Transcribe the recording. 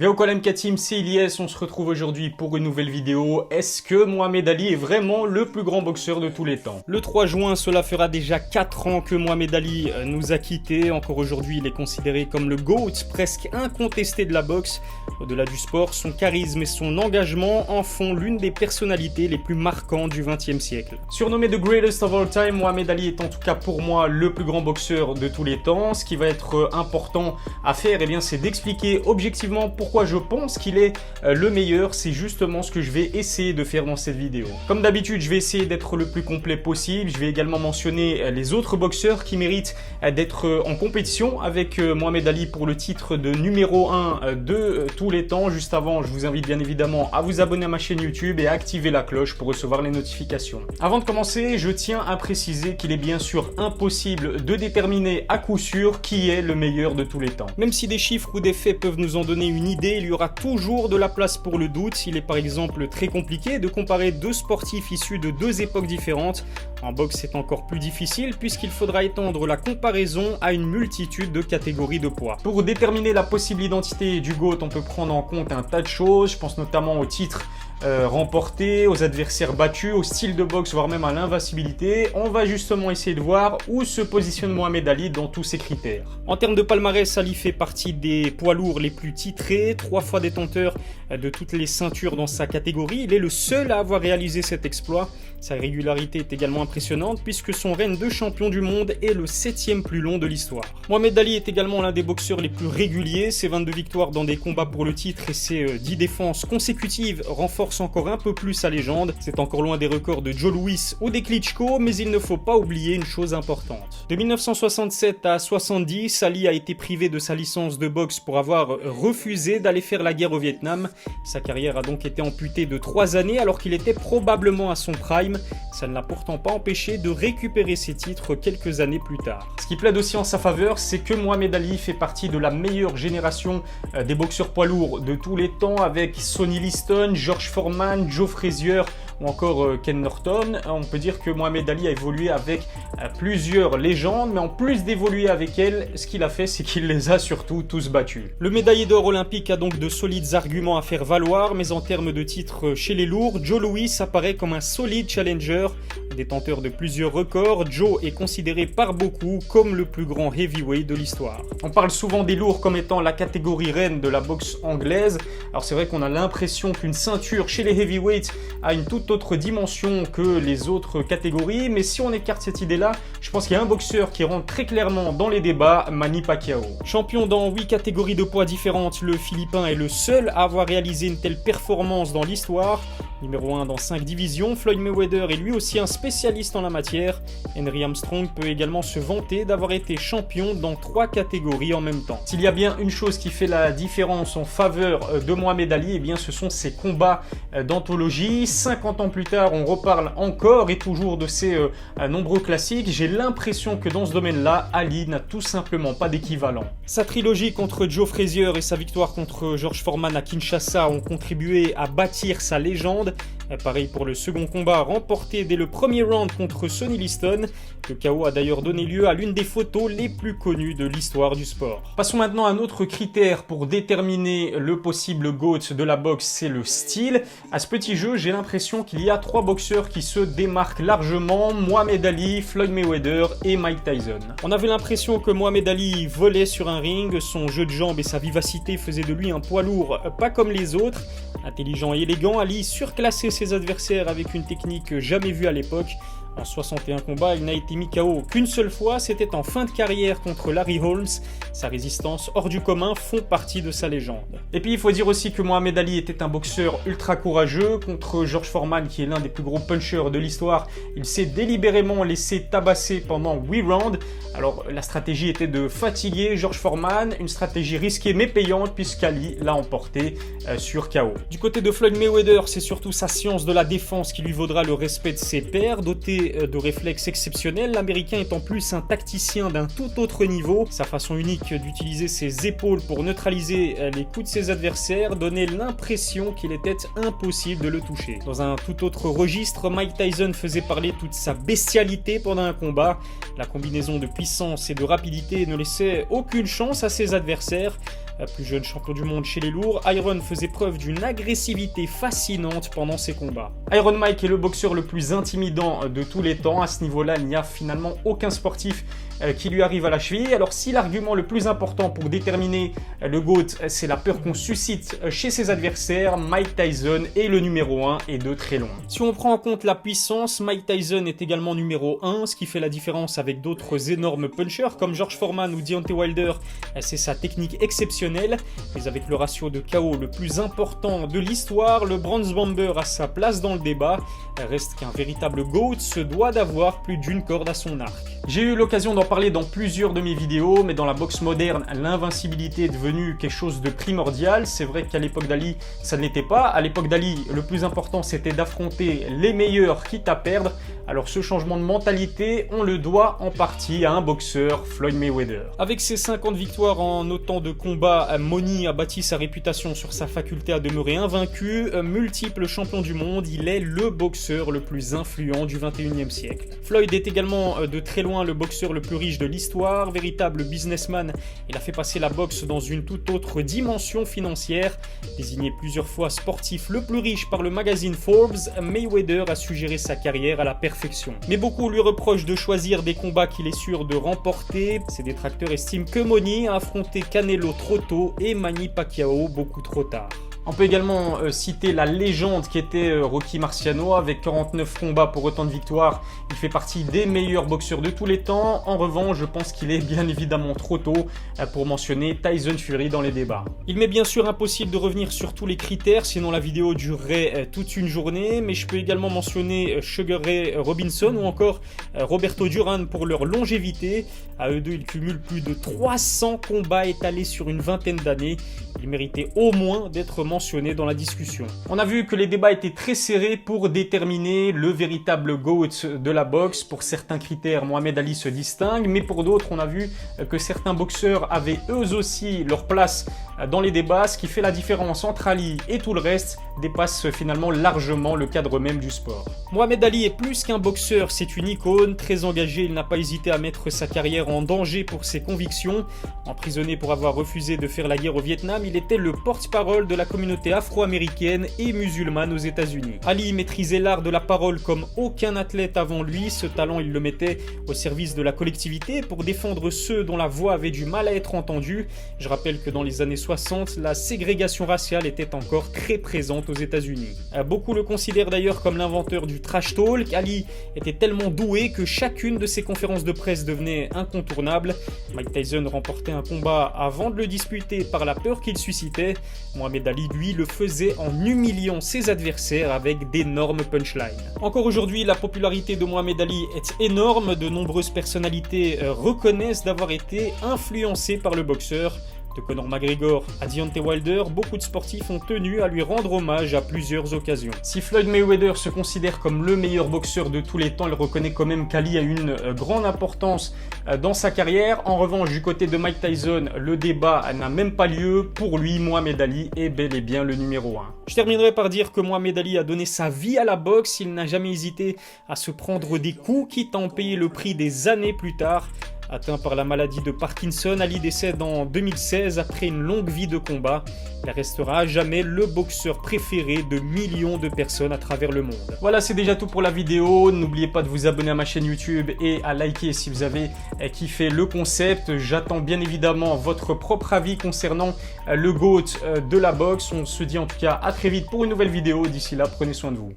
Bien au MK Team, c'est Ilyes, on se retrouve aujourd'hui pour une nouvelle vidéo. Est-ce que Mohamed Ali est vraiment le plus grand boxeur de tous les temps? Le 3 juin, cela fera déjà 4 ans que Mohamed Ali nous a quittés. Encore aujourd'hui, il est considéré comme le GOAT, presque incontesté de la boxe. Au-delà du sport, son charisme et son engagement en font l'une des personnalités les plus marquantes du XXe siècle. Surnommé The Greatest of All Time, Mohamed Ali est en tout cas pour moi le plus grand boxeur de tous les temps. Ce qui va être important à faire, eh bien, c'est d'expliquer objectivement pourquoi je pense qu'il est le meilleur. C'est justement ce que je vais essayer de faire dans cette vidéo. Comme d'habitude, je vais essayer d'être le plus complet possible. Je vais également mentionner les autres boxeurs qui méritent d'être en compétition avec Mohamed Ali pour le titre de numéro 1 de tous les temps. Juste avant, je vous invite bien évidemment à vous abonner à ma chaîne YouTube et à activer la cloche pour recevoir les notifications. Avant de commencer, je tiens à préciser qu'il est bien sûr impossible de déterminer à coup sûr qui est le meilleur de tous les temps. Même si des chiffres ou des faits peuvent nous en donner une idée, il y aura toujours de la place pour le doute. Il est par exemple très compliqué de comparer deux sportifs issus de deux époques différentes. En boxe, c'est encore plus difficile puisqu'il faudra étendre la comparaison à une multitude de catégories de poids. Pour déterminer la possible identité du GOAT, on peut prendre en compte un tas de choses. Je pense notamment au titre remporté, aux adversaires battus, au style de boxe, voire même à l'invincibilité. On va justement essayer de voir où se positionne Mohamed Ali dans tous ces critères. En termes de palmarès, Ali fait partie des poids lourds les plus titrés, 3 fois détenteur de toutes les ceintures dans sa catégorie. Il est le seul à avoir réalisé cet exploit. Sa régularité est également impressionnante puisque son règne de champion du monde est le 7e plus long de l'histoire. Mohamed Ali est également l'un des boxeurs les plus réguliers. Ses 22 victoires dans des combats pour le titre et ses 10 défenses consécutives renforcent encore un peu plus sa légende. C'est encore loin des records de Joe Louis ou des Klitschko, mais il ne faut pas oublier une chose importante. De 1967 à 70, Ali a été privé de sa licence de boxe pour avoir refusé d'aller faire la guerre au Vietnam. Sa carrière a donc été amputée de 3 années alors qu'il était probablement à son prime. Ça ne l'a pourtant pas empêché de récupérer ses titres quelques années plus tard. Ce qui plaide aussi en sa faveur, c'est que Mohamed Ali fait partie de la meilleure génération des boxeurs poids lourds de tous les temps, avec Sonny Liston, George Foreman, Joe Frazier ou encore Ken Norton. On peut dire que Mohamed Ali a évolué avec plusieurs légendes, mais en plus d'évoluer avec elles, ce qu'il a fait, c'est qu'il les a surtout tous battus. Le médaillé d'or olympique a donc de solides arguments à faire valoir, mais en termes de titres chez les lourds, Joe Louis apparaît comme un solide challenger. Détenteur de plusieurs records, Joe est considéré par beaucoup comme le plus grand heavyweight de l'histoire. On parle souvent des lourds comme étant la catégorie reine de la boxe anglaise. Alors c'est vrai qu'on a l'impression qu'une ceinture chez les heavyweights a une toute autre dimension que les autres catégories, mais si on écarte cette idée-là, je pense qu'il y a un boxeur qui rentre très clairement dans les débats, Manny Pacquiao. Champion dans 8 catégories de poids différentes, le Philippin est le seul à avoir réalisé une telle performance dans l'histoire. Numéro 1 dans 5 divisions, Floyd Mayweather est lui aussi un spécialiste en la matière. Henry Armstrong peut également se vanter d'avoir été champion dans 3 catégories en même temps. S'il y a bien une chose qui fait la différence en faveur de Mohamed Ali, eh bien ce sont ses combats d'anthologie. 50 ans plus tard, on reparle encore et toujours de ces nombreux classiques. J'ai l'impression que dans ce domaine-là, Ali n'a tout simplement pas d'équivalent. Sa trilogie contre Joe Frazier et sa victoire contre George Foreman à Kinshasa ont contribué à bâtir sa légende. Pareil pour le second combat remporté dès le premier round contre Sonny Liston. Le KO a d'ailleurs donné lieu à l'une des photos les plus connues de l'histoire du sport. Passons maintenant à un autre critère pour déterminer le possible GOAT de la boxe, c'est le style. À ce petit jeu, j'ai l'impression qu'il y a 3 boxeurs qui se démarquent largement, Mohamed Ali, Floyd Mayweather et Mike Tyson. On avait l'impression que Mohamed Ali volait sur un ring, son jeu de jambes et sa vivacité faisaient de lui un poids lourd pas comme les autres. Intelligent et élégant, Ali surclassait ses adversaires avec une technique jamais vue à l'époque. En 61 combats, il n'a été mis KO qu'une seule fois, c'était en fin de carrière contre Larry Holmes. Sa résistance hors du commun font partie de sa légende. Et puis il faut dire aussi que Mohamed Ali était un boxeur ultra courageux. Contre George Foreman, qui est l'un des plus gros punchers de l'histoire, il s'est délibérément laissé tabasser pendant 8 rounds. Alors la stratégie était de fatiguer George Foreman, une stratégie risquée mais payante puisqu'Ali l'a emporté sur KO. Du côté de Floyd Mayweather, c'est surtout sa science de la défense qui lui vaudra le respect de ses pairs. Doté de réflexes exceptionnels, l'américain est en plus un tacticien d'un tout autre niveau. Sa façon unique d'utiliser ses épaules pour neutraliser les coups de ses adversaires donnait l'impression qu'il était impossible de le toucher. Dans un tout autre registre, Mike Tyson faisait parler toute sa bestialité pendant un combat. La combinaison de puissance et de rapidité ne laissait aucune chance à ses adversaires. Plus jeune champion du monde chez les lourds, Iron faisait preuve d'une agressivité fascinante pendant ses combats. Iron Mike est le boxeur le plus intimidant de tous les temps. À ce niveau-là, il n'y a finalement aucun sportif qui lui arrive à la cheville. Alors si l'argument le plus important pour déterminer le GOAT, c'est la peur qu'on suscite chez ses adversaires, Mike Tyson est le numéro 1 et de très loin. Si on prend en compte la puissance, Mike Tyson est également numéro 1, ce qui fait la différence avec d'autres énormes punchers comme George Foreman ou Deontay Wilder, c'est sa technique exceptionnelle. Mais avec le ratio de KO le plus important de l'histoire, le Bronze Bomber a sa place dans le débat. Reste qu'un véritable GOAT se doit d'avoir plus d'une corde à son arc. J'ai eu l'occasion d'en parler dans plusieurs de mes vidéos, mais dans la boxe moderne, l'invincibilité est devenue quelque chose de primordial. C'est vrai qu'à l'époque d'Ali, ça ne l'était pas. À l'époque d'Ali, le plus important, c'était d'affronter les meilleurs, quitte à perdre. Alors ce changement de mentalité, on le doit en partie à un boxeur, Floyd Mayweather. Avec ses 50 victoires en autant de combats, Money a bâti sa réputation sur sa faculté à demeurer invaincu. Multiple champion du monde, il est le boxeur le plus influent du 21e siècle. Floyd est également de très loin le boxeur le plus riche de l'histoire, véritable businessman. Il a fait passer la boxe dans une toute autre dimension financière. Désigné plusieurs fois sportif le plus riche par le magazine Forbes, Mayweather a su gérer sa carrière à la perfection. Mais beaucoup lui reprochent de choisir des combats qu'il est sûr de remporter. Ses détracteurs estiment que Money a affronté Canelo trop tôt et Manny Pacquiao beaucoup trop tard. On peut également citer la légende qui était Rocky Marciano avec 49 combats pour autant de victoires. Il fait partie des meilleurs boxeurs de tous les temps. En revanche, je pense qu'il est bien évidemment trop tôt pour mentionner Tyson Fury dans les débats. Il m'est bien sûr impossible de revenir sur tous les critères, sinon la vidéo durerait toute une journée, mais je peux également mentionner Sugar Ray Robinson ou encore Roberto Duran pour leur longévité. À eux deux, ils cumulent plus de 300 combats étalés sur une vingtaine d'années. Ils méritaient au moins d'être mentionnés dans la discussion. On a vu que les débats étaient très serrés pour déterminer le véritable GOAT de la boxe. Pour certains critères, Mohamed Ali se distingue, mais pour d'autres, on a vu que certains boxeurs avaient eux aussi leur place dans les débats. Ce qui fait la différence entre Ali et tout le reste dépasse finalement largement le cadre même du sport. Mohamed Ali est plus qu'un boxeur, c'est une icône. Très engagé, il n'a pas hésité à mettre sa carrière en danger pour ses convictions. Emprisonné pour avoir refusé de faire la guerre au Vietnam, il était le porte-parole de la communauté afro-américaine et musulmane aux États-Unis. Ali maîtrisait l'art de la parole comme aucun athlète avant lui. Ce talent, il le mettait au service de la collectivité pour défendre ceux dont la voix avait du mal à être entendue. Je rappelle que dans les années 60, la ségrégation raciale était encore très présente aux États-Unis. Beaucoup le considèrent d'ailleurs comme l'inventeur du trash talk. Ali était tellement doué que chacune de ses conférences de presse devenait incontournable. Mike Tyson remportait un combat avant de le disputer par la peur qu'il suscitait. Mohamed Ali, lui, le faisait en humiliant ses adversaires avec d'énormes punchlines. Encore aujourd'hui, la popularité de Mohamed Ali est énorme. De nombreuses personnalités reconnaissent d'avoir été influencées par le boxeur. De Conor McGregor à Deontay Wilder, beaucoup de sportifs ont tenu à lui rendre hommage à plusieurs occasions. Si Floyd Mayweather se considère comme le meilleur boxeur de tous les temps, il reconnaît quand même qu'Ali a une grande importance dans sa carrière. En revanche, du côté de Mike Tyson, le débat n'a même pas lieu. Pour lui, Mohamed Ali est bel et bien le numéro 1. Je terminerai par dire que Mohamed Ali a donné sa vie à la boxe. Il n'a jamais hésité à se prendre des coups, quitte à en payer le prix des années plus tard. Atteint par la maladie de Parkinson, Ali décède en 2016 après une longue vie de combat. Il restera à jamais le boxeur préféré de millions de personnes à travers le monde. Voilà, c'est déjà tout pour la vidéo. N'oubliez pas de vous abonner à ma chaîne YouTube et à liker si vous avez kiffé le concept. J'attends bien évidemment votre propre avis concernant le GOAT de la boxe. On se dit en tout cas à très vite pour une nouvelle vidéo. D'ici là, prenez soin de vous.